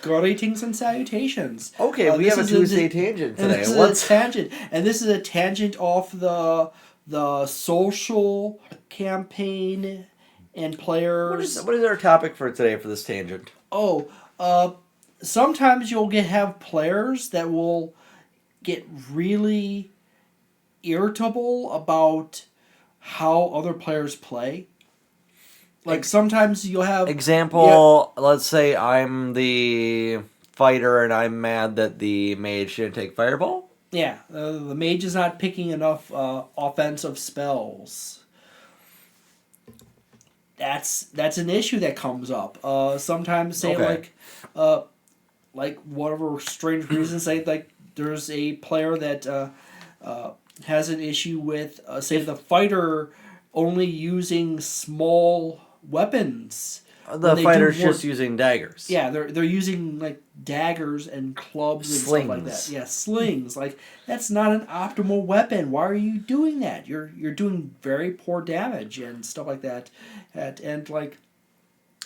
Greetings and salutations. Okay, we have a Tuesday tangent today. This is a tangent, and this is a tangent off the social campaign and players. What is our topic for today for this tangent? Sometimes you'll have players that will get really irritable about how other players play. Like sometimes you'll have example. Yeah. Let's say I'm the fighter and I'm mad that the mage didn't take fireball. Yeah, the mage is not picking enough offensive spells. That's an issue that comes up. Sometimes say like whatever strange reason, say like there's a player that has an issue with say the fighter only using small weapons. The fighter's just using daggers. Yeah, they're using like daggers and clubs and slings. Stuff like that. Yeah, slings. Like that's not an optimal weapon. Why are you doing that? You're doing very poor damage and stuff like that. And like.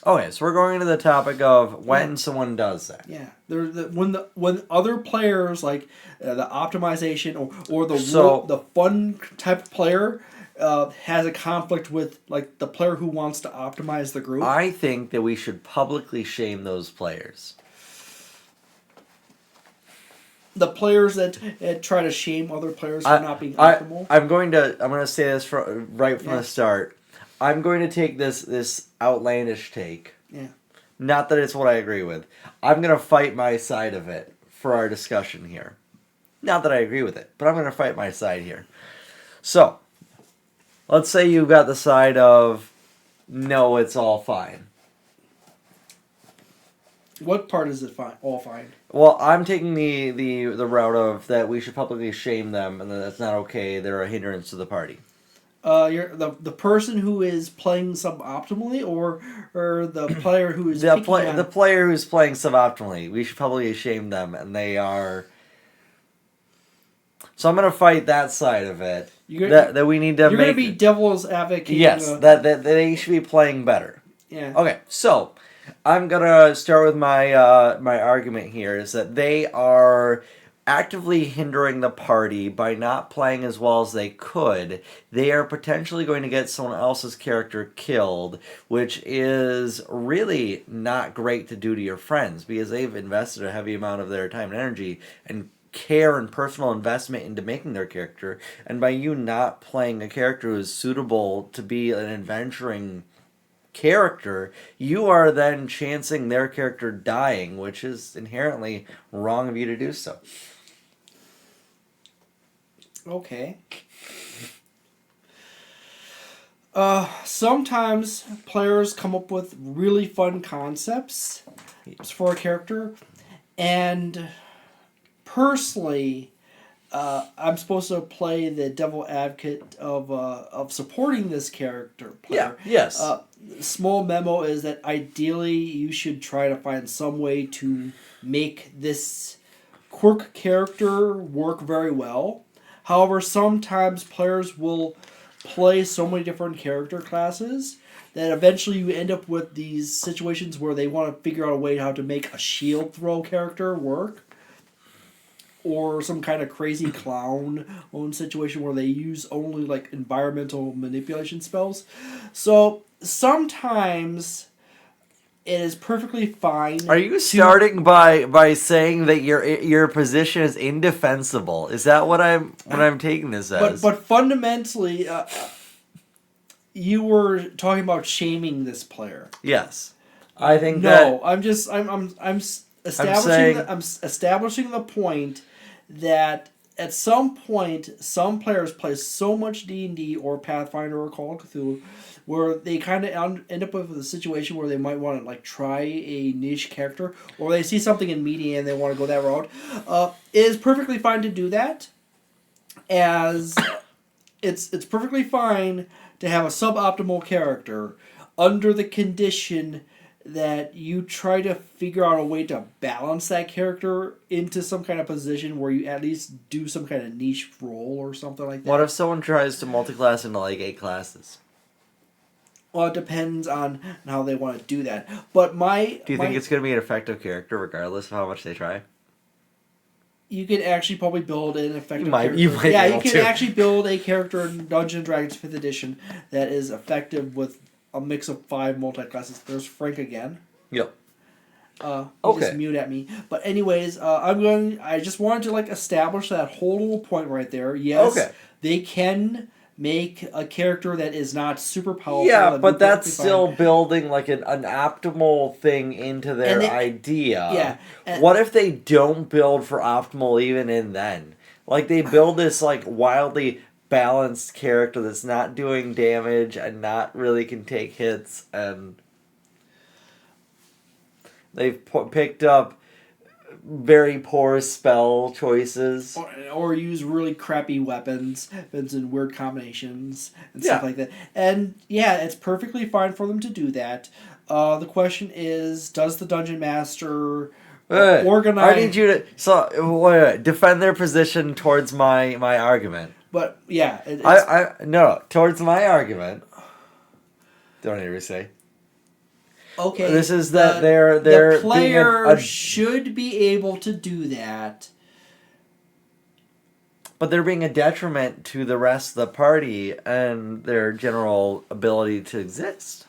Okay, so we're going into the topic of when someone does that. Yeah, when other players like the optimization or the fun type of player. Has a conflict with like the player who wants to optimize the group. I think that we should publicly shame those players. The players that try to shame other players for not being optimal. I'm going to say this right from the start. I'm going to take this outlandish take. Yeah. Not that it's what I agree with. I'm going to fight my side of it for our discussion here. Not that I agree with it, but I'm going to fight my side here. So. Let's say you've got the side of, no, it's all fine. What part is it fine? All fine? Well, I'm taking the route of that we should publicly shame them and that that's not okay. They're a hindrance to the party. You're the person who is playing suboptimally, or the player who is the player who's playing suboptimally. We should publicly shame them, and they are. So I'm going to fight that side of it. That we need to You're going to be devil's advocate. Yes, that they should be playing better. Yeah. Okay, so I'm going to start with my my argument here is that they are actively hindering the party by not playing as well as they could. They are potentially going to get someone else's character killed, which is really not great to do to your friends because they've invested a heavy amount of their time and energy and care and personal investment into making their character, and by you not playing a character who is suitable to be an adventuring character, you are then chancing their character dying, which is inherently wrong of you to do so. Okay. Sometimes players come up with really fun concepts for a character, and personally, I'm supposed to play the devil advocate of supporting this character player. Yeah. Yes. Small memo is that ideally you should try to find some way to make this quirk character work very well. However, sometimes players will play so many different character classes that eventually you end up with these situations where they want to figure out a way how to make a shield throw character work. Or some kind of crazy clown situation where they use only like environmental manipulation spells. So sometimes it is perfectly fine. Are you starting by saying that your position is indefensible? Is that what I'm taking this as? But fundamentally, you were talking about shaming this player. Yes, I think I'm establishing the point that at some point some players play so much D&D or Pathfinder or Call of Cthulhu where they kind of end up with a situation where they might want to like try a niche character, or they see something in media and they want to go that route. It is perfectly fine to do that, as it's perfectly fine to have a suboptimal character under the condition that you try to figure out a way to balance that character into some kind of position where you at least do some kind of niche role or something like that. What if someone tries to multi-class into like 8 classes? Well, it depends on how they want to do that. But Do you think it's going to be an effective character regardless of how much they try? You can actually probably build an effective character. You can to. Actually build a character in Dungeons & Dragons 5th edition that is effective with a mix of 5 multi-classes. There's Frank again. Yep. He just mute at me. But anyways, I just wanted to establish that whole little point right there. Yes, they can make a character that is not super powerful. Yeah, but that's still building like an optimal thing into their idea. Yeah. What if they don't build for optimal even in then? Like they build this like wildly balanced character that's not doing damage and not really can take hits, and they've picked up very poor spell choices. Or use really crappy weapons and weird combinations and stuff like that. And yeah, it's perfectly fine for them to do that. The question is, does the Dungeon Master organize... I need you to defend their position towards my argument. But yeah... No, towards my argument. Don't hear me say. Okay, this is that the player should be able to do that, but they're being a detriment to the rest of the party and their general ability to exist.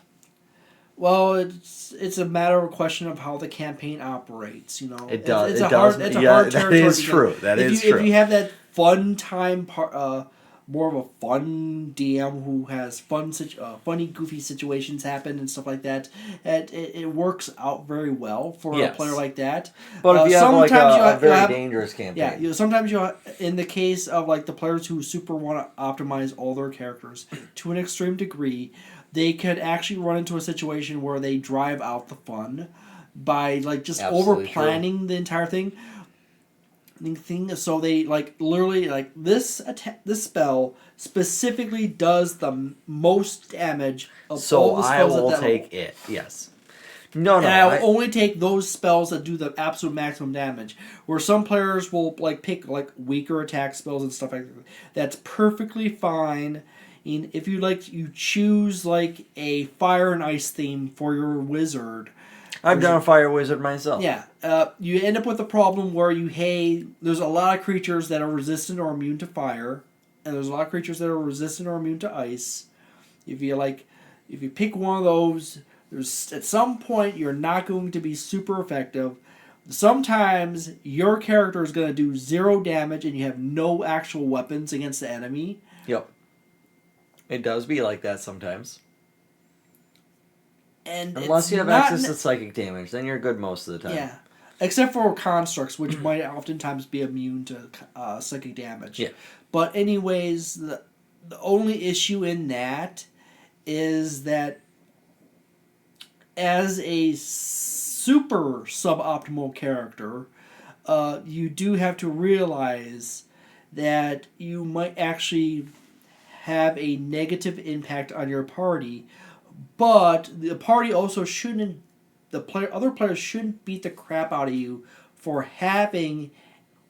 Well, it's a matter of question of how the campaign operates. You know, it does. It's a hard territory. That is true. If you have that fun time more of a fun DM who has funny, goofy situations happen and stuff like that. And it works out very well for a player like that. But if you have a very dangerous campaign. Yeah, sometimes in the case of the players who super want to optimize all their characters to an extreme degree, they could actually run into a situation where they drive out the fun by just over planning the entire thing. So they literally this spell specifically does the most damage of all the spells. So I will take it. Yes. No. I will only take those spells that do the absolute maximum damage. Where some players will pick weaker attack spells and stuff like that. That's perfectly fine. And if you choose a fire and ice theme for your wizard. I've done a fire wizard myself. Yeah. You end up with a problem where there's a lot of creatures that are resistant or immune to fire, and there's a lot of creatures that are resistant or immune to ice. If you pick one of those, at some point you're not going to be super effective. Sometimes your character is going to do 0 damage and you have no actual weapons against the enemy. Yep. It does be like that sometimes. And unless you have access to psychic damage, then you're good most of the time. Yeah. Except for constructs, which might oftentimes be immune to psychic damage. Yeah. But anyways, the only issue in that is that as a super suboptimal character, you do have to realize that you might actually have a negative impact on your party. But the party also shouldn't. Other players shouldn't beat the crap out of you for having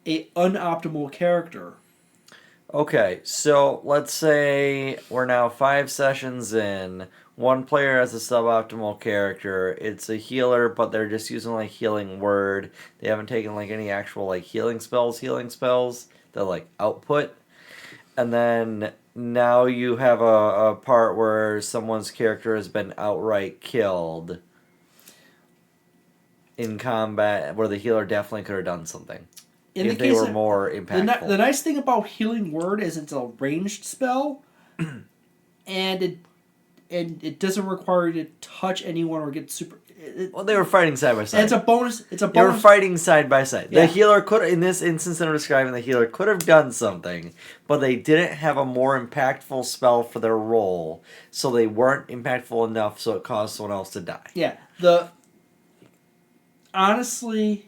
a unoptimal character. Okay, so let's say we're now 5 sessions in. One player has a suboptimal character. It's a healer, but they're just using healing word. They haven't taken any actual healing spells. They're output. And then now you have a part where someone's character has been outright killed in combat, where the healer definitely could have done something if they were more impactful. The nice thing about Healing Word is it's a ranged spell, and it doesn't require you to touch anyone or get super... Well, they were fighting side by side. It's a bonus. They were fighting side by side. Yeah. The healer could, in this instance that I'm describing, the healer could have done something, but they didn't have a more impactful spell for their role, so they weren't impactful enough, so it caused someone else to die. Yeah. Honestly,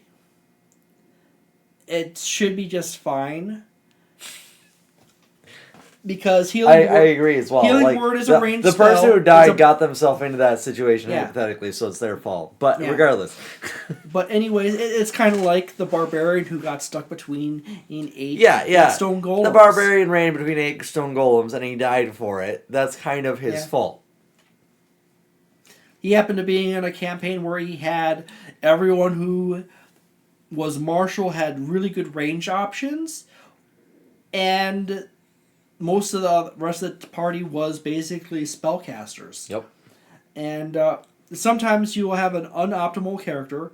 it should be just fine. Because Healing Word... I agree as well. Healing Word is a ranged spell. The person who died got themselves into that situation hypothetically, so it's their fault. But regardless. But anyways, it's kind of like the barbarian who got stuck between 8 stone golems. The barbarian ran between 8 stone golems and he died for it. That's kind of his fault. he happened to be in a campaign where he had everyone who was martial had really good range options, and most of the rest of the party was basically spellcasters. Yep. And sometimes you will have an unoptimal character,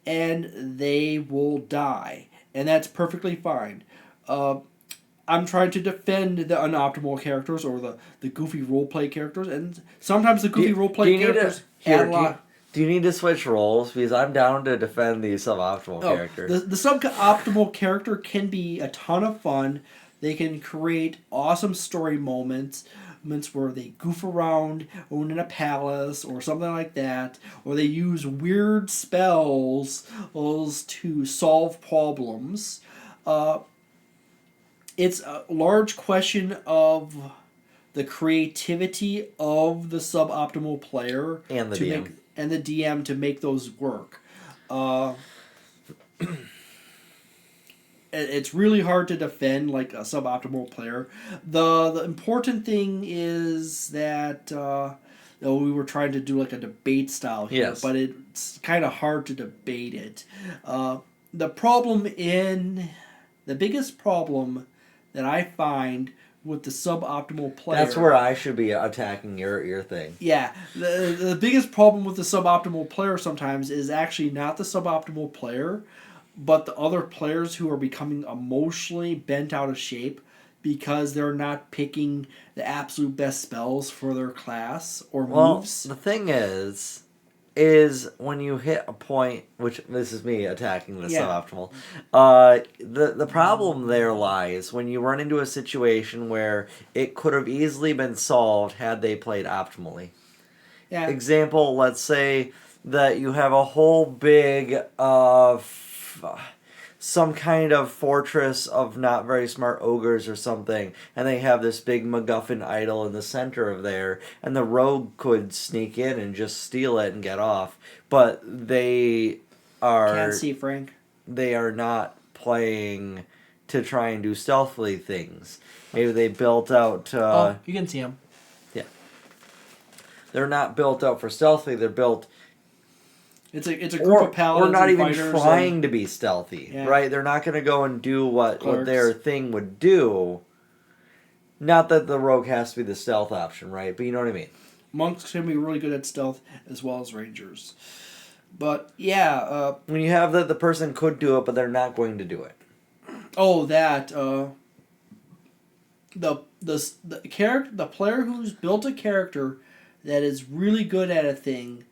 and they will die, and that's perfectly fine. I'm trying to defend the unoptimal characters or the goofy roleplay characters, and sometimes the goofy roleplay characters add a lot. Do you need to switch roles? Because I'm down to defend the suboptimal characters. The suboptimal character can be a ton of fun. They can create awesome story moments where they goof around in a palace or something like that, or they use weird spells to solve problems. It's a large question of the creativity of the suboptimal player And the DM. And the DM to make those work. It's really hard to defend like a suboptimal player. The important thing is that we were trying to do like a debate style here, yes. but it's kind of hard to debate it. The biggest problem that I find with the suboptimal player. That's where I should be attacking your thing. Yeah. The biggest problem with the suboptimal player sometimes is actually not the suboptimal player, but the other players who are becoming emotionally bent out of shape because they're not picking the absolute best spells for their class or moves. Well, the thing is when you hit a point, which this is me attacking the suboptimal, the problem there lies when you run into a situation where it could have easily been solved had they played optimally. Yeah. Example, let's say that you have a whole big some kind of fortress of not very smart ogres or something, and they have this big MacGuffin idol in the center of there, and the rogue could sneak in and just steal it and get off, but they are... Can't see Frank. They are not playing to try and do stealthily things. Maybe they built out... you can see him. Yeah. They're not built out for stealthy, they're built... It's a group of paladins or not and even fighters trying to be stealthy, right? They're not going to go and do what their thing would do. Not that the rogue has to be the stealth option, right? But you know what I mean. Monks can be really good at stealth as well as rangers. But yeah, when you have that the person could do it, but they're not going to do it. Oh, that the player who's built a character that is really good at a thing,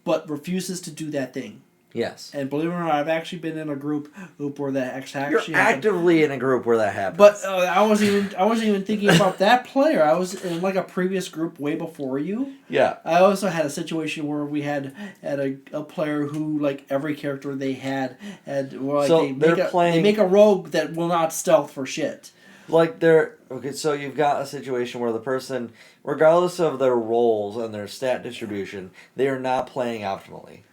but refuses to do that thing. Yes. And believe it or not, I've actually been in a group where that actually You're actively in a group where that happens. But I wasn't even thinking about that player. I was in like a previous group way before you. Yeah. I also had a situation where we had a player who like every character they had like so they make a rogue that will not stealth for shit. Like so you've got a situation where the person, regardless of their roles and their stat distribution, they are not playing optimally.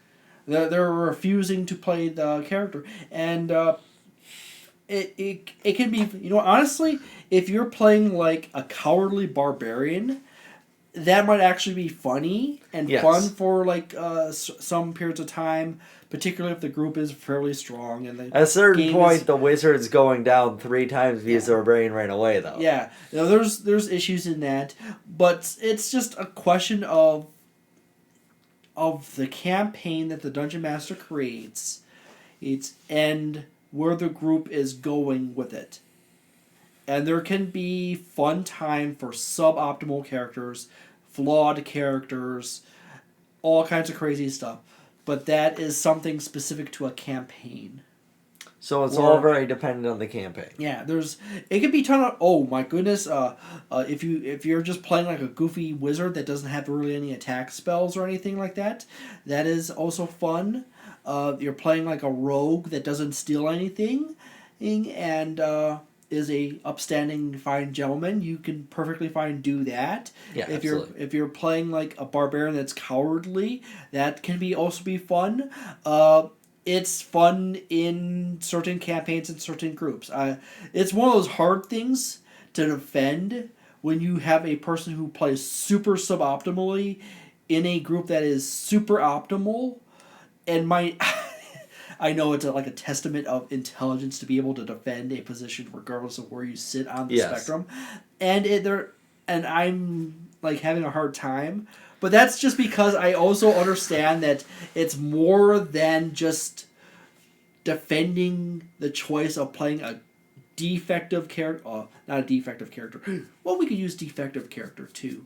They're refusing to play the character, and it can be, honestly, if you're playing like a cowardly barbarian, that might actually be funny and fun for like some periods of time. Particularly if the group is fairly strong and at a certain point, the wizard's going down 3 times because the barbarian ran away, though. Yeah, there's issues in that, but it's just a question of the campaign that the dungeon master creates, and where the group is going with it, and there can be fun time for suboptimal characters, flawed characters, all kinds of crazy stuff. But that is something specific to a campaign. So it's all very dependent on the campaign. Yeah, it could be ton of, oh my goodness, if you're just playing like a goofy wizard that doesn't have really any attack spells or anything like that, that is also fun. You're playing like a rogue that doesn't steal anything, and is a upstanding fine gentleman, you can perfectly fine do that. Yeah, if you're playing like a barbarian that's cowardly, that can also be fun. It's fun in certain campaigns and certain groups. It's one of those hard things to defend when you have a person who plays super suboptimally in a group that is super optimal and might. I know it's like a testament of intelligence to be able to defend a position regardless of where you sit on the spectrum, and I'm like having a hard time. But that's just because I also understand that it's more than just defending the choice of playing a defective character. Not a defective character. Well, we could use defective character too.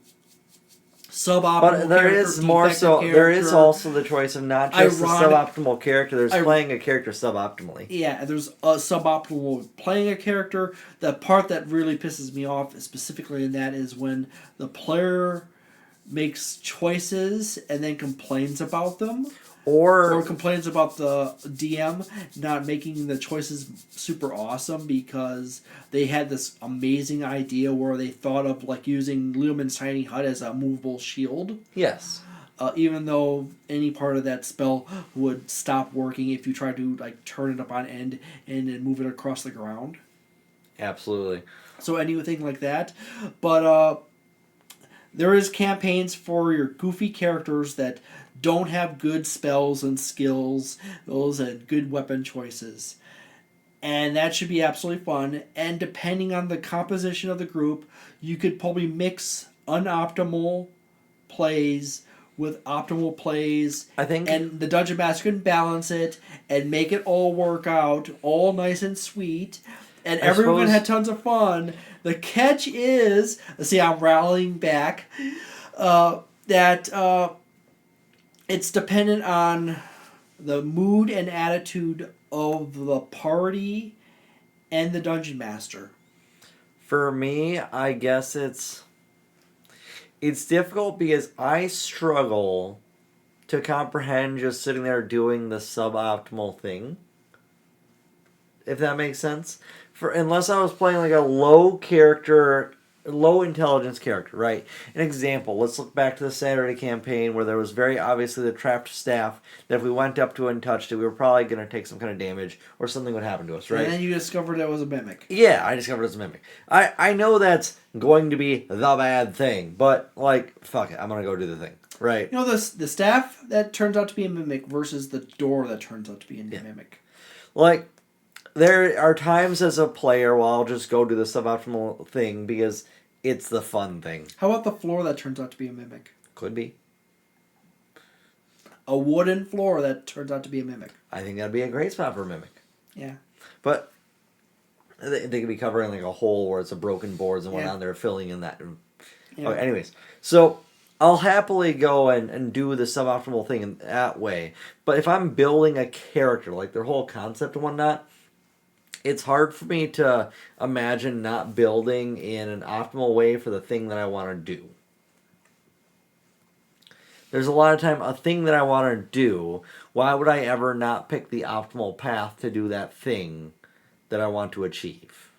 Suboptimal But there character, is more so. defective There is character. also the choice of not just the suboptimal character. There's playing a character suboptimally. Yeah, there's a suboptimal playing a character. The part that really pisses me off, specifically in that, is when the player makes choices and then complains about them. Or complains about the DM not making the choices super awesome because they had this amazing idea where they thought of like using Lumen's tiny hut as a movable shield. Yes. Even though any part of that spell would stop working if you try to like turn it up on end and then move it across the ground. Absolutely. So anything like that. But there is campaigns for your goofy characters that don't have good spells and skills, and good weapon choices. And that should be absolutely fun. And depending on the composition of the group, you could probably mix unoptimal plays with optimal plays. I think. And the Dungeon Master can balance it and make it all work out, all nice and sweet. And everyone had tons of fun. The catch is, see, I'm rallying back, that it's dependent on the mood and attitude of the party and the Dungeon Master. For me, I guess it's difficult because I struggle to comprehend just sitting there doing the suboptimal thing. If that makes sense. Unless I was playing like a low intelligence character, right? An example, let's look back to the Saturday campaign where there was very obviously the trapped staff that if we went up to it and touched it, we were probably going to take some kind of damage or something would happen to us, right? And then you discovered it was a mimic. Yeah, I discovered it was a mimic. I know that's going to be the bad thing, but like, fuck it, I'm going to go do the thing, right? You know, the staff that turns out to be a mimic versus the door that turns out to be a mimic. Like, there are times as a player where I'll just go do the suboptimal thing because it's the fun thing. How about the floor that turns out to be a mimic? Could be. A wooden floor that turns out to be a mimic. I think that'd be a great spot for a mimic. Yeah. But they could be covering like a hole where it's a broken boards and whatnot, and they're filling in that. Yeah. Okay, anyways, so I'll happily go and do the suboptimal thing in that way. But if I'm building a character, like their whole concept and whatnot, it's hard for me to imagine not building in an optimal way for the thing that I want to do. There's a lot of time, a thing that I want to do, why would I ever not pick the optimal path to do that thing that I want to achieve?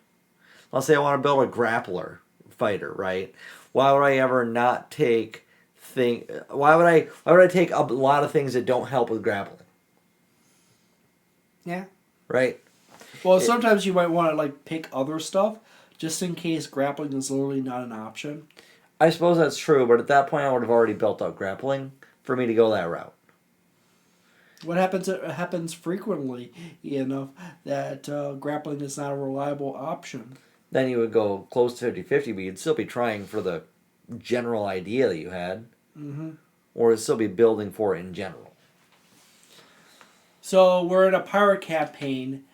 Let's say I want to build a grappler fighter, right? Why would I ever not take why would I take a lot of things that don't help with grappling? Yeah. Right? Well, sometimes you might want to like pick other stuff just in case grappling is literally not an option. I suppose that's true, but at that point I would have already built out grappling for me to go that route. What happens? It happens frequently enough that grappling is not a reliable option. Then you would go close to 50-50, but you'd still be trying for the general idea that you had. Mm-hmm. Or it'd still be building for it in general. So we're in a pirate campaign,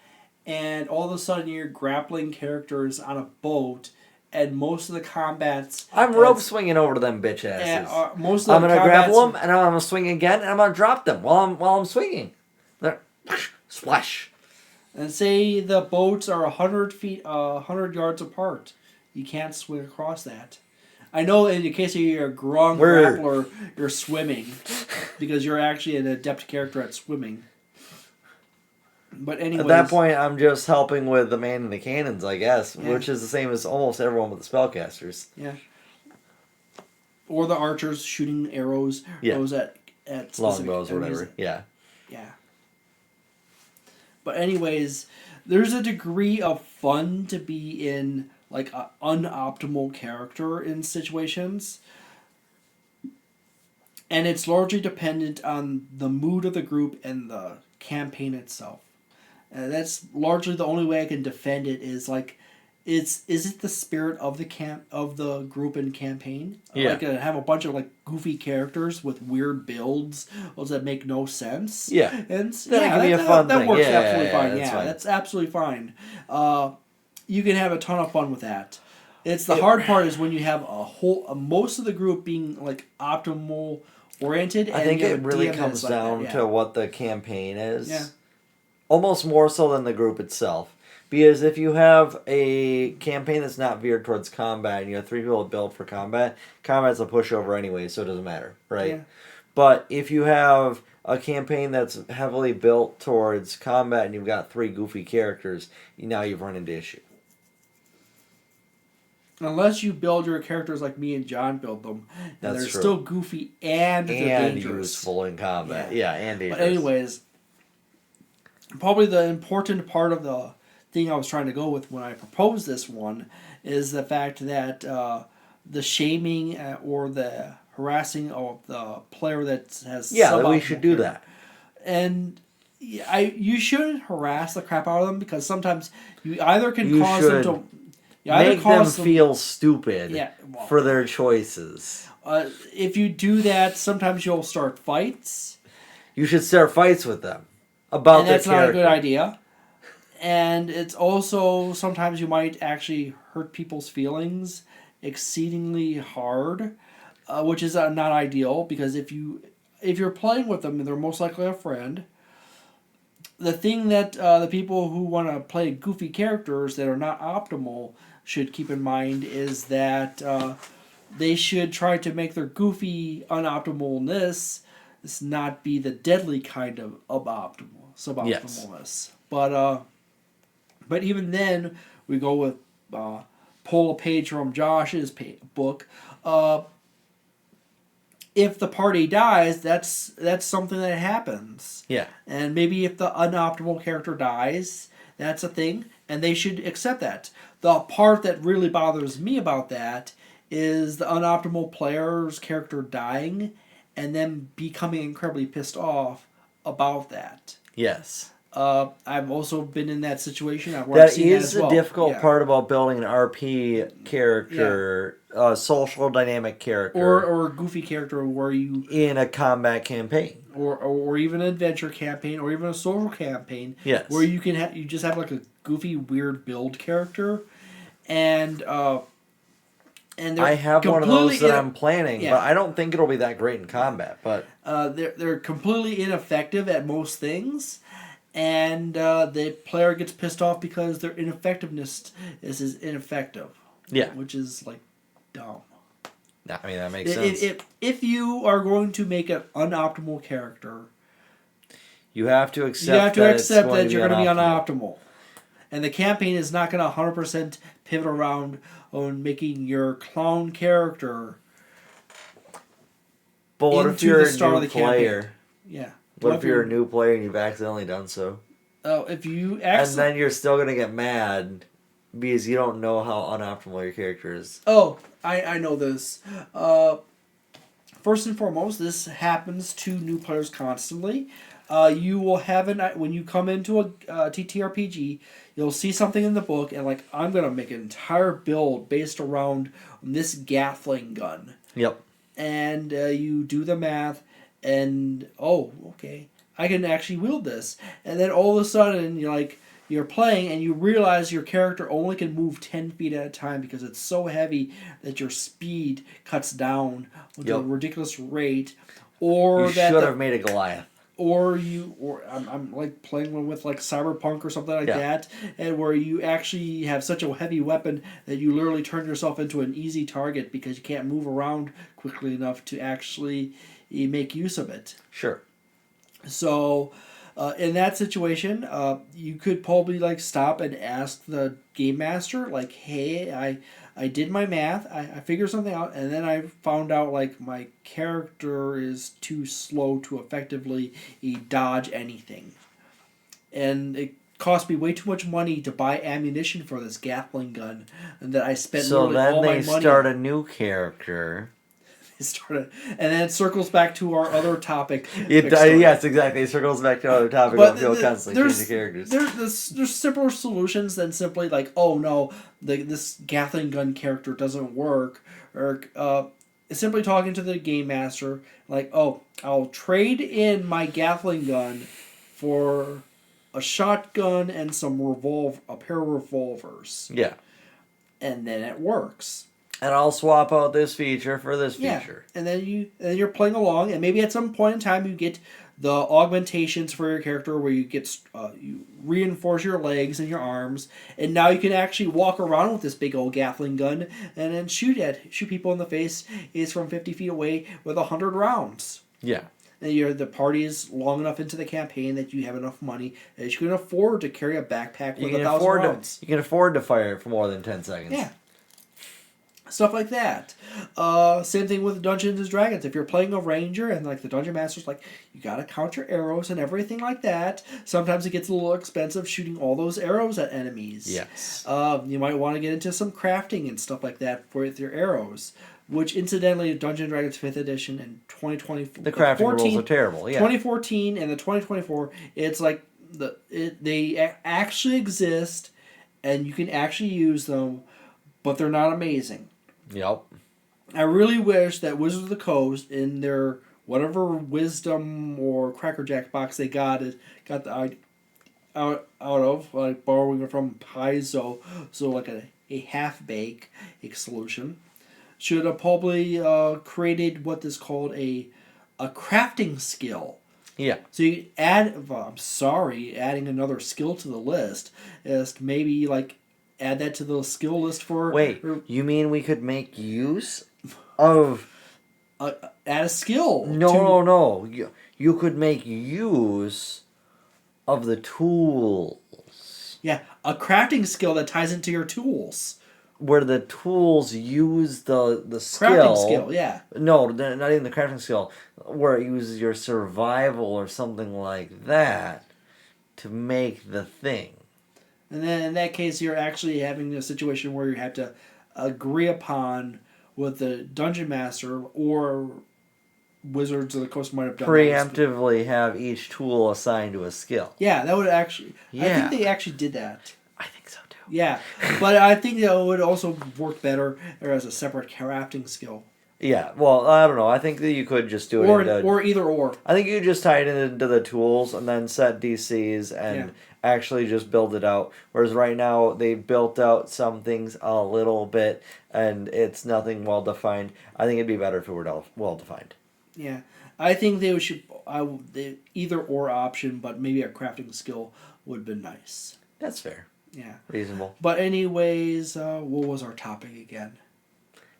and all of a sudden your grappling character is on a boat, and most of the combats... I'm rope swinging over to them bitch asses. I'm going to grapple them, and I'm going to swing again, and I'm going to drop them while I'm swinging. They're splash. And say the boats are 100 yards apart. You can't swing across that. I know in the case of your grung grappler, you're swimming, because you're actually an adept character at swimming. But anyways, at that point, I'm just helping with the man in the cannons, I guess, which is the same as almost everyone with the spellcasters. Yeah. Or the archers shooting arrows, those at longbows or whatever. Yeah. Yeah. But anyways, there's a degree of fun to be in like an unoptimal character in situations. And it's largely dependent on the mood of the group and the campaign itself. And that's largely the only way I can defend it is like, is it the spirit of the group and campaign? Yeah. Like have a bunch of like goofy characters with weird builds that make no sense. Yeah. And Then it can be a fun that thing. works Yeah, absolutely yeah, fine. that's Yeah, fine. that's absolutely fine. You can have a ton of fun with that. It's the hard part is when you have most of the group being like optimal oriented. I and think you have it a really DM that comes is like down that, to what the campaign is. Yeah. Almost more so than the group itself. Because if you have a campaign that's not veered towards combat and you have 3 people built for combat's a pushover anyway, so it doesn't matter, right? Yeah. But if you have a campaign that's heavily built towards combat and you've got 3 goofy characters, now you've run into issue. Unless you build your characters like me and John build them, and That's they're true. still goofy and they're dangerous. Useful in combat. Yeah, and dangerous. But anyways, probably the important part of the thing I was trying to go with when I proposed this one is the fact that the shaming or the harassing of the player that has that we should do that. And you shouldn't harass the crap out of them because sometimes you either can cause them to make them feel stupid for their choices. If you do that, sometimes you'll start fights. You should start fights with them about and their that's character. not a good idea. And it's also sometimes you might actually hurt people's feelings exceedingly hard, which is not ideal because if you're playing with them and they're most likely a friend, the thing that the people who want to play goofy characters that are not optimal should keep in mind is that they should try to make their goofy unoptimalness not be the deadly kind of suboptimalness. Yes. But even then, we go with pull a page from Josh's book. If the party dies, that's something that happens. Yeah. And maybe if the unoptimal character dies, that's a thing, and they should accept that. The part that really bothers me about that is the unoptimal player's character dying and then becoming incredibly pissed off about that. Yes. I've also been in that situation. That is the difficult part about building an RP character, a social dynamic character, or a goofy character where you in a combat campaign, or even an adventure campaign, or even a social campaign. Yes. Where you can you just have like a goofy, weird build character, and I have one of those that I'm planning, but I don't think it'll be that great in combat. But they're completely ineffective at most things. And the player gets pissed off because their ineffectiveness is ineffective. Yeah. Which is, like, dumb. I mean, that makes sense. If you are going to make an unoptimal character, you have to accept that you're going to be unoptimal. And the campaign is not going to 100% pivot around on making your clown character but what if you're a new player? Campaign. Yeah. What if you're a new player and you've accidentally done so? Oh, if you and then you're still going to get mad because you don't know how unoptimal your character is. Oh, I know this. First and foremost, this happens to new players constantly. You will have when you come into a TTRPG, you'll see something in the book and like, I'm going to make an entire build based around this Gatling gun. Yep. And you do the math. And okay, I can actually wield this. And then all of a sudden, you're playing, and you realize your character only can move 10 feet at a time because it's so heavy that your speed cuts down with a ridiculous rate. Or you should have made a Goliath. Or I'm like playing with like Cyberpunk or something like that, and where you actually have such a heavy weapon that you literally turn yourself into an easy target because you can't move around quickly enough to actually make use of it. Sure. So, in that situation, you could probably like stop and ask the game master, like, "Hey, I did my math, I figured something out, and then I found out like my character is too slow to effectively dodge anything, and it cost me way too much money to buy ammunition for this Gatling gun, and that I spent all my money." So then they start a new character. started, and then it circles back to our other topic. Yes, exactly. It circles back to another topic about people constantly changing characters. There's simpler solutions than simply like, oh no, this Gatling gun character doesn't work, or simply talking to the game master like, oh, I'll trade in my Gatling gun for a shotgun and a pair of revolvers. Yeah. And then it works. And I'll swap out this feature for this feature. And then you're playing along, and maybe at some point in time you get the augmentations for your character where you get you reinforce your legs and your arms, and now you can actually walk around with this big old Gatling gun and then shoot people in the face is from 50 feet away with 100 rounds. Yeah. And the party is long enough into the campaign that you have enough money that you can afford to carry a backpack with 1,000 rounds. You can afford to fire it for more than 10 seconds. Yeah. Stuff like that. Same thing with Dungeons and Dragons. If you're playing a ranger and like the dungeon master's like, you gotta count your arrows and everything like that. Sometimes it gets a little expensive shooting all those arrows at enemies. Yes. You might want to get into some crafting and stuff like that with your arrows. Which incidentally, Dungeons and Dragons 5th edition in 2024, the crafting rules are terrible. Yeah. 2014 and the 2024, it's like they actually exist, and you can actually use them, but they're not amazing. Yep. I really wish that Wizards of the Coast, in their whatever wisdom or crackerjack box they got the out of, like borrowing it from Paizo, so like a half bake solution, should have probably created what is called a crafting skill. Yeah. So you add. Well, I'm sorry, adding another skill to the list is maybe like. Add that to the skill list for... Wait, you mean we could make use of... add a skill. No. You could make use of the tools. Yeah, a crafting skill that ties into your tools. Where the tools use the skill... Crafting skill, yeah. No, not even the crafting skill. Where it uses your survival or something like that to make the thing. And then in that case, you're actually having a situation where you have to agree upon what the dungeon master or Wizards of the Coast might have done. Preemptively have each tool assigned to a skill. Yeah, that would actually... Yeah. I think they actually did that. I think so too. Yeah, but I think that would also work better as a separate crafting skill. Yeah, well, I don't know. I think that you could just do it or either or. I think you just tie it into the tools and then set DCs and actually just build it out. Whereas right now, they built out some things a little bit and it's nothing well-defined. I think it'd be better if it were well-defined. Yeah. I think they should... either or option, but maybe a crafting skill would have been nice. That's fair. Yeah. Reasonable. But anyways, what was our topic again?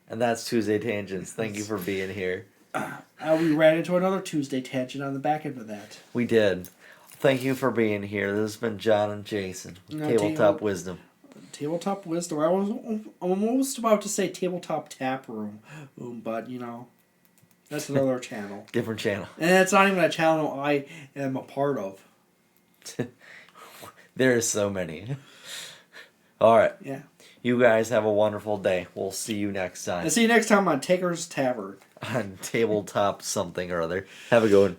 And that's Tuesday Tangents. Thank you for being here. We ran into another Tuesday tangent on the back end of that. We did. Thank you for being here. This has been John and Jason. Tabletop Wisdom. Tabletop Wisdom. I was almost about to say Tabletop Tap Room, but that's another channel. Different channel. And it's not even a channel I am a part of. There's so many. All right. Yeah. You guys have a wonderful day. We'll see you next time. I'll see you next time on Taker's Tavern. On Tabletop something or other. Have a good one.